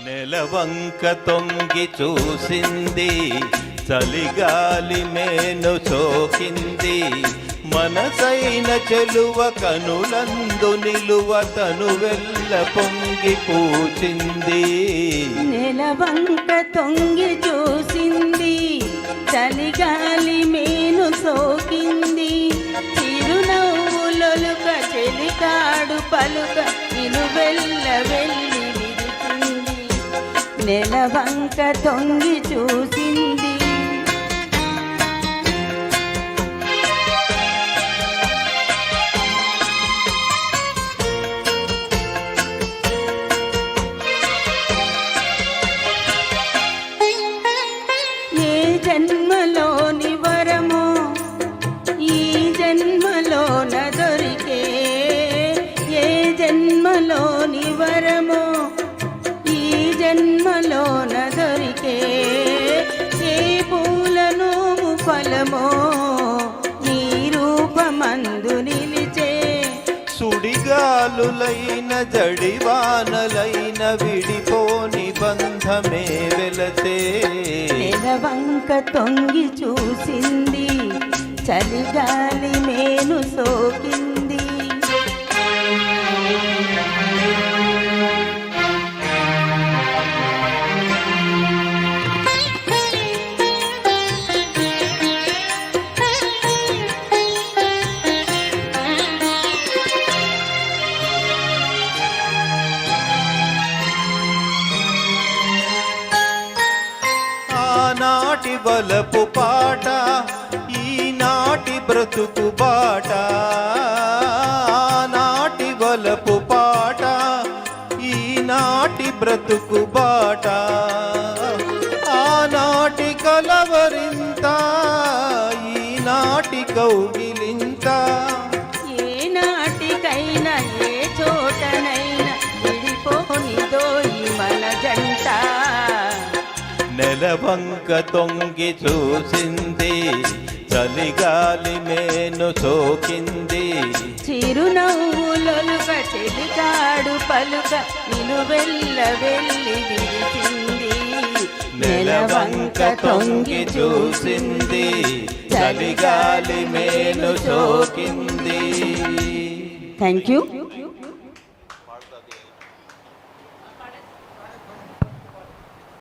నెలవంక తొంగి చూసింది, చలిగాలి మేను సోకింది, మనసైన చెలువ కనులందు నిలువ తనువెల్ల పొంగి పూచింది. నెలవంక తొంగి చూసింది, చలిగాలి మేను సోకింది, చిరునవ్వులొలుక చెలికాడు పలుక నిలువెల్ల వెళ్ళి విరిచింది. నెలవంక తొంగి చూసింది. జన్మలోని వరమో ఈ జన్మలోన దొరికే, ఏ జన్మలోని వరమో ఈ జన్మలోన దొరికే, ఏ పూలను ఫలమో నీ రూపమందు నిలిచే. సుడిగాలులైన జడివానలైన విడిపోని బంధమే వెలతే. నెలవంక తొంగి చూసింది, చలిగాలి మేను సోకింది. ఆనాటి వలపు పాట ఈనాటి బ్రతుకు బాట, ఆనాటి వలపు పాట ఈనాటి బ్రతుకు బాట, ఆనాటి కలవరింత ఈనాటి కౌగిలింత. ఏ నాటికైనా ఏ చోటనైనా విడిపోనిదో ఈ మన జంట. నెలవంక తొంగి చూసింది, చలిగాలి మేను సోకింది, చిరునవ్వులొలుక చెలికాడు పలుక నిలువెల్ల వెళ్ళి విరిచింది. నెలవంక తొంగి చూసింది, చలిగాలి మేను సోకింది. Thank you.